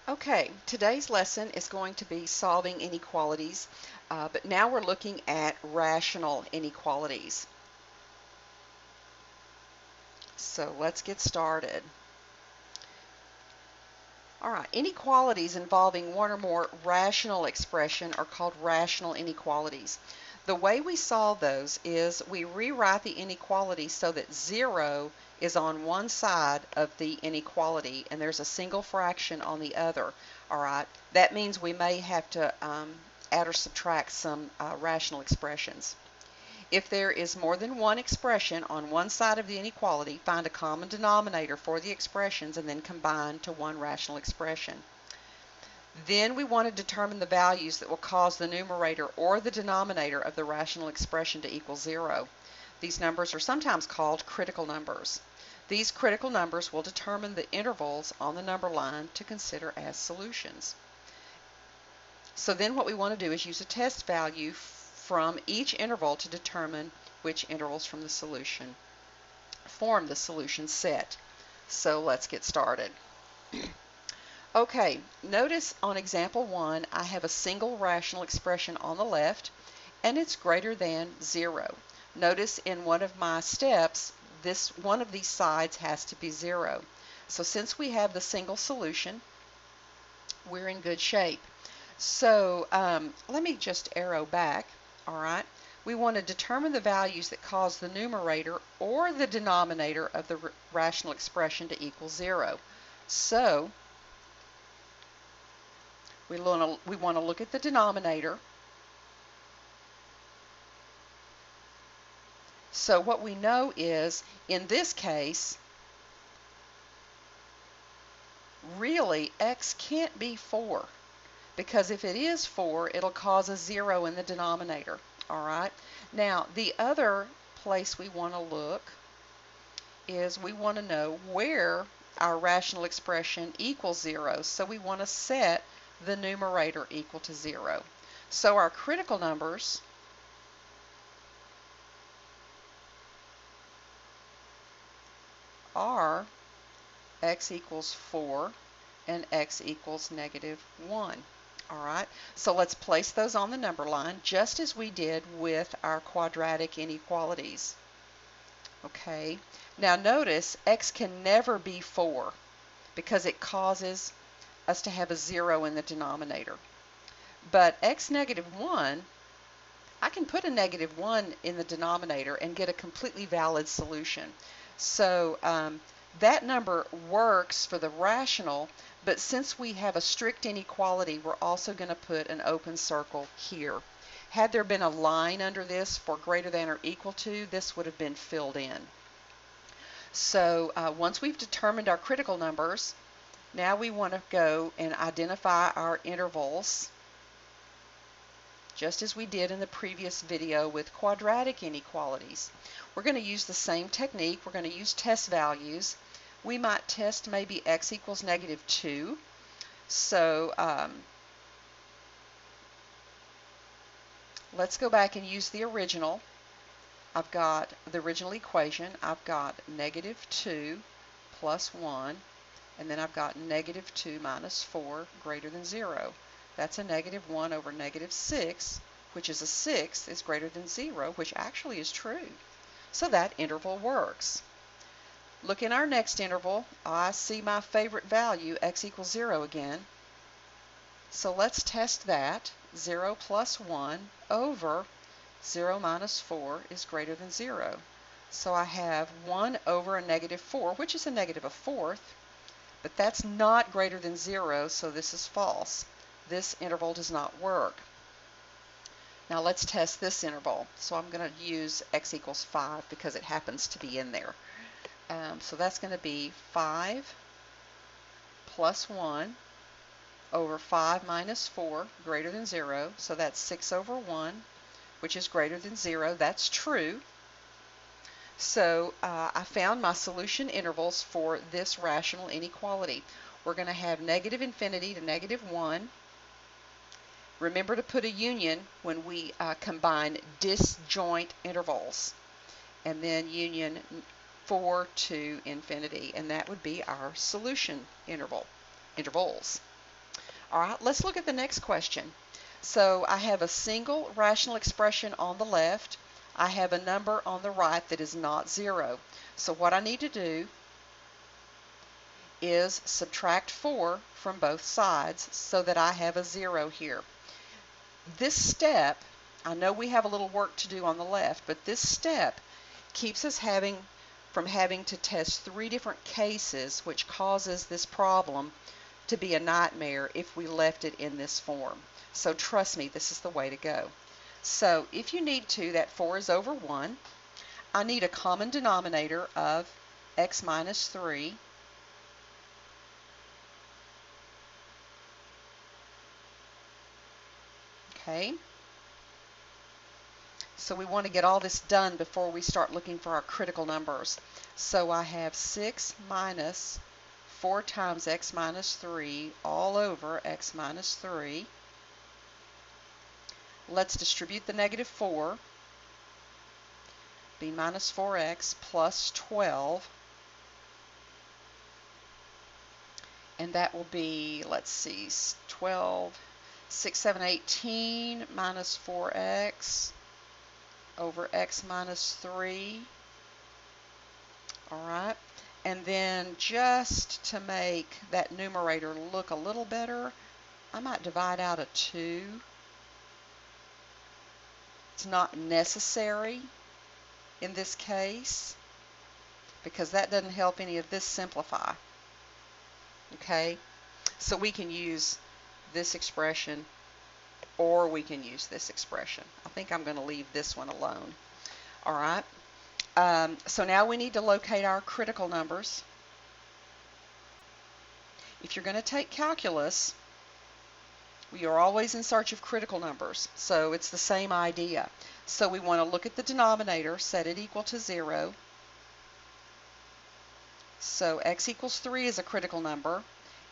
Okay, today's lesson is going to be solving inequalities, but now we're looking at rational inequalities. So let's get started. All right, inequalities involving one or more rational expression are called rational inequalities. The way we solve those is we rewrite the inequality so that 0 is on one side of the inequality and there's a single fraction on the other. All right, that means we may have to add or subtract some rational expressions. If there is more than one expression on one side of the inequality, find a common denominator for the expressions and then combine to one rational expression. Then we want to determine the values that will cause the numerator or the denominator of the rational expression to equal 0. These numbers are sometimes called critical numbers. These critical numbers will determine the intervals on the number line to consider as solutions. So then what we want to do is use a test value from each interval to determine which intervals from the solution form the solution set. So let's get started. Okay, notice on example 1 I have a single rational expression on the left and it's greater than 0. Notice in one of my steps one of these sides has to be 0. So since we have the single solution, we're in good shape. So let me just arrow back. All right, we want to determine the values that cause the numerator or the denominator of the rational expression to equal 0. So we want to look at the denominator. So what we know is, in this case, really x can't be 4. Because if it is 4, it'll cause a 0 in the denominator. All right. Now, the other place we want to look is we want to know where our rational expression equals 0. So we want to set the numerator equal to 0. So our critical numbers are x equals 4 and x equals -1. All right, so let's place those on the number line just as we did with our quadratic inequalities. Okay, now notice x can never be 4 because it causes us to have a 0 in the denominator. But x -1, I can put a -1 in the denominator and get a completely valid solution. So that number works for the rational, but since we have a strict inequality, we're also going to put an open circle here. Had there been a line under this for greater than or equal to, this would have been filled in. So once we've determined our critical numbers, now we want to go and identify our intervals, just as we did in the previous video with quadratic inequalities. We're going to use the same technique. We're going to use test values. We might test maybe x equals -2. So let's go back and use the original. I've got the original equation. I've got -2 plus 1, and then I've got -2 minus 4 greater than 0. That's a -1 over -6, which is a 6 is greater than 0, which actually is true. So that interval works. Look in our next interval. I see my favorite value, x equals 0 again. So let's test that. 0 plus 1 over 0 minus 4 is greater than 0. So I have 1 over a -4, which is a -1/4, but that's not greater than 0, so this is false. This interval does not work. Now let's test this interval. So I'm going to use x equals 5 because it happens to be in there. So that's going to be 5 plus 1 over 5 minus 4 greater than 0. So that's 6 over 1, which is greater than 0. That's true. So I found my solution intervals for this rational inequality. We're going to have -infinity to -1. Remember to put a union when we combine disjoint intervals, and then union 4 to infinity, and that would be our solution intervals. All right, let's look at the next question. So I have a single rational expression on the left. I have a number on the right that is not 0. So what I need to do is subtract 4 from both sides so that I have a 0 here. This step, I know we have a little work to do on the left, but this step keeps us from having to test 3 different cases, which causes this problem to be a nightmare if we left it in this form. So trust me, this is the way to go. So if you need to, that 4 is over 1. I need a common denominator of x minus 3. Okay. So we want to get all this done before we start looking for our critical numbers. So I have 6 minus 4 times x minus 3 all over x minus 3. Let's distribute the negative 4. Be minus 4x plus 12. And that will be, let's see, 12, 6, 7, 18 minus 4x over x minus 3. All right. And then just to make that numerator look a little better, I might divide out a 2. It's not necessary in this case because that doesn't help any of this simplify. Okay, so we can use this expression or we can use this expression. I think I'm going to leave this one alone. All right, so now we need to locate our critical numbers. If you're going to take calculus, we are always in search of critical numbers, so it's the same idea. So we want to look at the denominator, set it equal to 0. So x equals 3 is a critical number.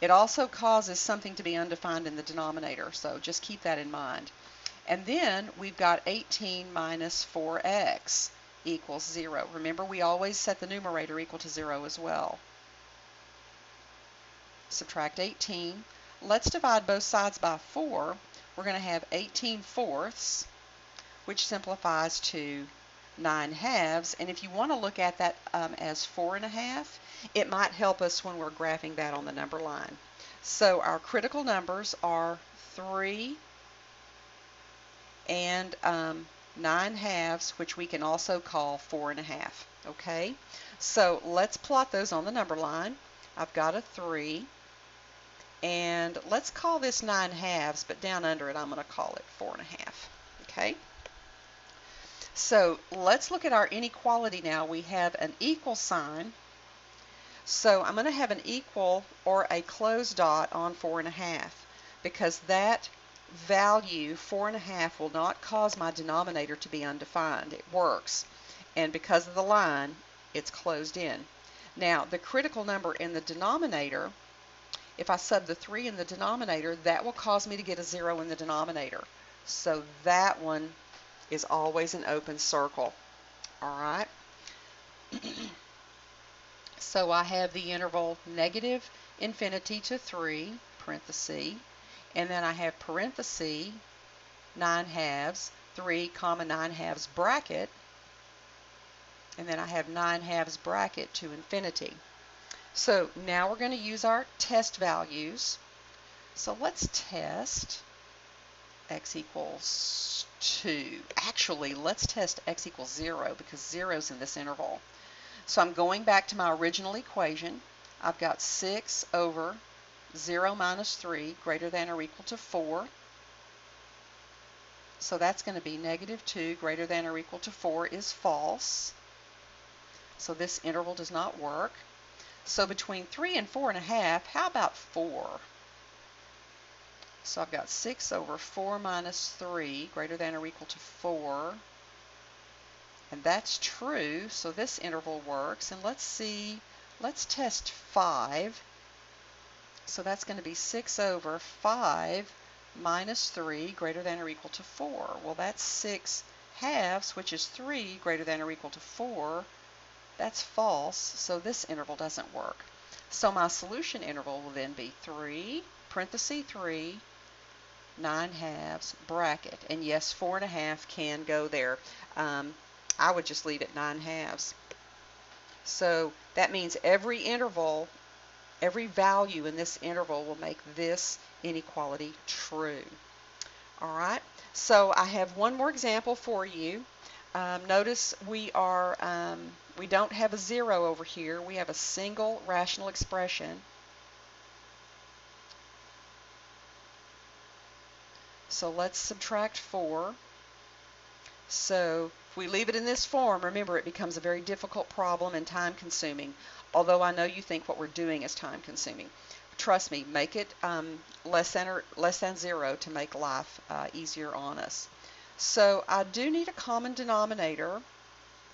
It also causes something to be undefined in the denominator, so just keep that in mind. And then we've got 18 minus 4x equals 0. Remember, we always set the numerator equal to 0 as well. Subtract 18. Let's divide both sides by 4. We're going to have 18 fourths, which simplifies to 9 halves. And if you want to look at that as 4 1/2, it might help us when we're graphing that on the number line. So our critical numbers are 3 and 9 halves, which we can also call 4 1/2. Okay, so let's plot those on the number line. I've got a 3, and let's call this 9 halves, but down under it I'm going to call it 4 1/2. Okay. So let's look at our inequality now. We have an equal sign. So I'm going to have an equal or a closed dot on 4 1/2 because that value 4 1/2 will not cause my denominator to be undefined. It works. And because of the line, it's closed in. Now the critical number in the denominator, if I sub the 3 in the denominator, that will cause me to get a 0 in the denominator. So that one is always an open circle. All right. So I have the interval negative infinity to 3, parenthesis, and then I have parenthesis 9 halves, 3 comma 9 halves bracket, and then I have 9 halves bracket to infinity. So now we're going to use our test values. So let's test x equals 2. Actually, let's test x equals 0 because 0 is in this interval. So I'm going back to my original equation. I've got 6 over 0 minus 3 greater than or equal to 4. So that's going to be negative 2 greater than or equal to 4 is false. So this interval does not work. So between 3 and 4 1/2, how about 4? So I've got 6 over 4 minus 3 greater than or equal to 4. And that's true, so this interval works. And let's see, let's test 5. So that's going to be 6 over 5 minus 3 greater than or equal to 4. Well, that's 6 halves, which is 3 greater than or equal to 4. That's false, so this interval doesn't work. So my solution interval will then be 3 parenthesis 3, 9/2 bracket. And yes, 4.5 can go there. I would just leave it 9/2. So that means every interval, every value in this interval will make this inequality true. All right, so I have one more example for you. Notice we don't have a 0 over here. We have a single rational expression. So let's subtract 4. So if we leave it in this form, remember it becomes a very difficult problem and time consuming, although I know you think what we're doing is time consuming. Trust me, make it less than 0 to make life easier on us. So I do need a common denominator.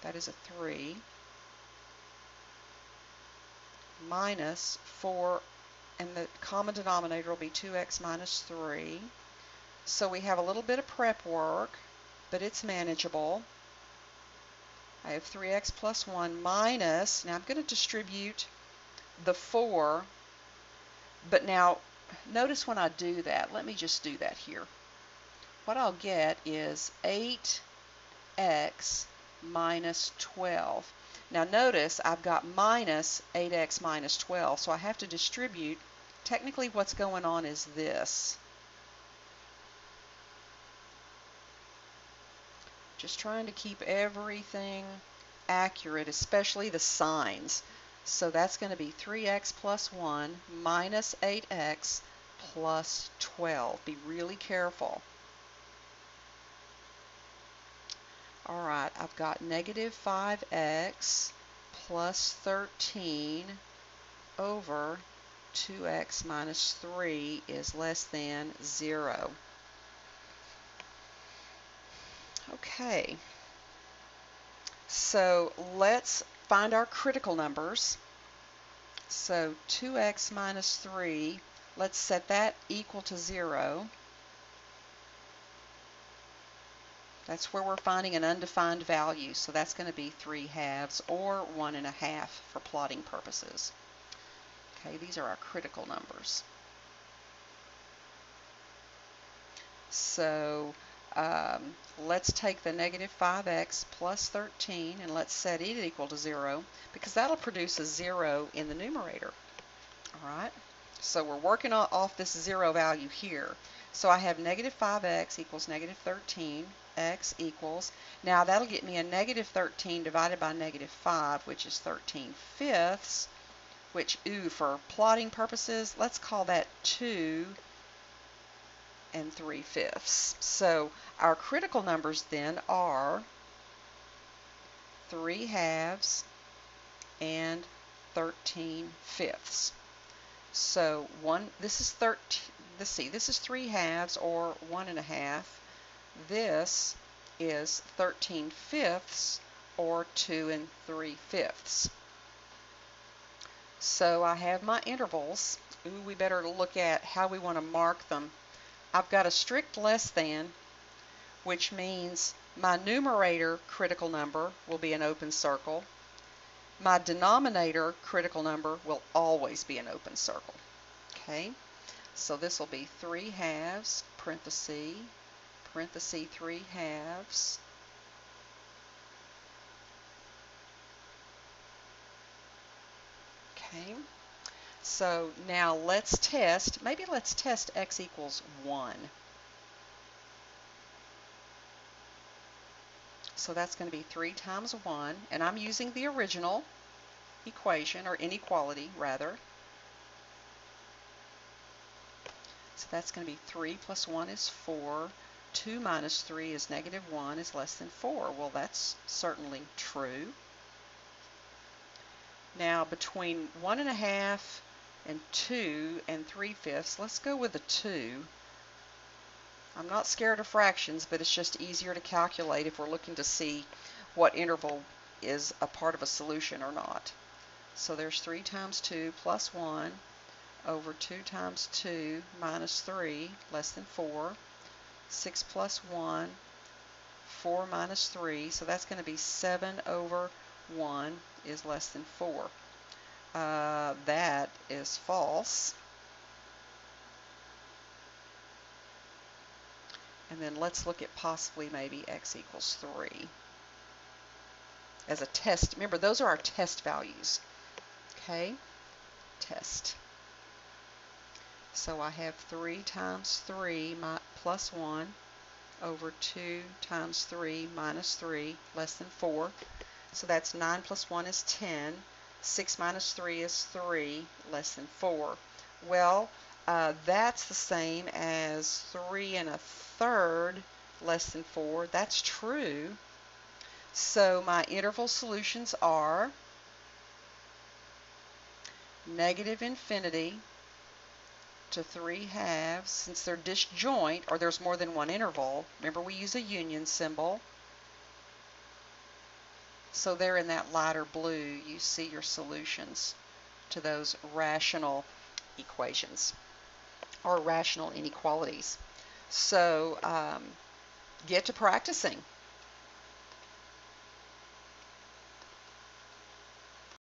That is a 3 minus 4, and the common denominator will be 2x minus 3. So we have a little bit of prep work, but it's manageable. I have 3x plus 1 minus, now I'm going to distribute the 4, but now notice when I do that, let me just do that here. What I'll get is 8x minus 12. Now notice I've got minus 8x minus 12, so I have to distribute. Technically what's going on is this. Just trying to keep everything accurate, especially the signs. So that's going to be 3x plus 1 minus 8x plus 12. Be really careful. All right, I've got negative 5x plus 13 over 2x minus 3 is less than 0. Okay, so let's find our critical numbers. So 2x minus 3, let's set that equal to 0. That's where we're finding an undefined value, so that's going to be 3/2 or 1.5 for plotting purposes. Okay, these are our critical numbers. So let's take the negative 5x plus 13 and let's set it equal to 0, because that'll produce a 0 in the numerator. All right, so we're working off this 0 value here. So I have negative 5x equals negative 13, x equals, now that'll get me a negative 13 divided by negative 5, which is 13/5, which, for plotting purposes, let's call that 2 3/5. So our critical numbers then are 3/2 and 13/5. So this is 3/2 or 1.5. This is 13/5 or 2 3/5. So I have my intervals. We better look at how we want to mark them. I've got a strict less than, which means my numerator critical number will be an open circle. My denominator critical number will always be an open circle. Okay, so this will be 3/2 parenthesis 3/2. Okay, so now let's test, maybe let's test x equals 1. So that's going to be 3 times 1, and I'm using the original equation, or inequality rather. So that's going to be 3 plus 1 is 4. 2 minus 3 is negative 1 is less than 4. Well, that's certainly true. Now between 1.5 and 2 3/5, let's go with a 2. I'm not scared of fractions, but it's just easier to calculate if we're looking to see what interval is a part of a solution or not. So there's 3 times 2 plus 1 over 2 times 2 minus 3 less than 4. 6 plus 1, 4 minus 3, so that's going to be 7 over 1 is less than 4. That is false. And then let's look at possibly maybe x equals 3 as a test. Remember, those are our test values. Okay, test. So I have 3 times 3 plus 1 over 2 times 3 minus 3 less than 4. So that's 9 plus 1 is 10. 6 minus 3 is 3 less than 4. Well, that's the same as 3 and a third less than 4. That's true. So my interval solutions are negative infinity to 3 halves. Since they're disjoint, or there's more than one interval, remember we use a union symbol. So there in that lighter blue, you see your solutions to those rational equations or rational inequalities. So get to practicing.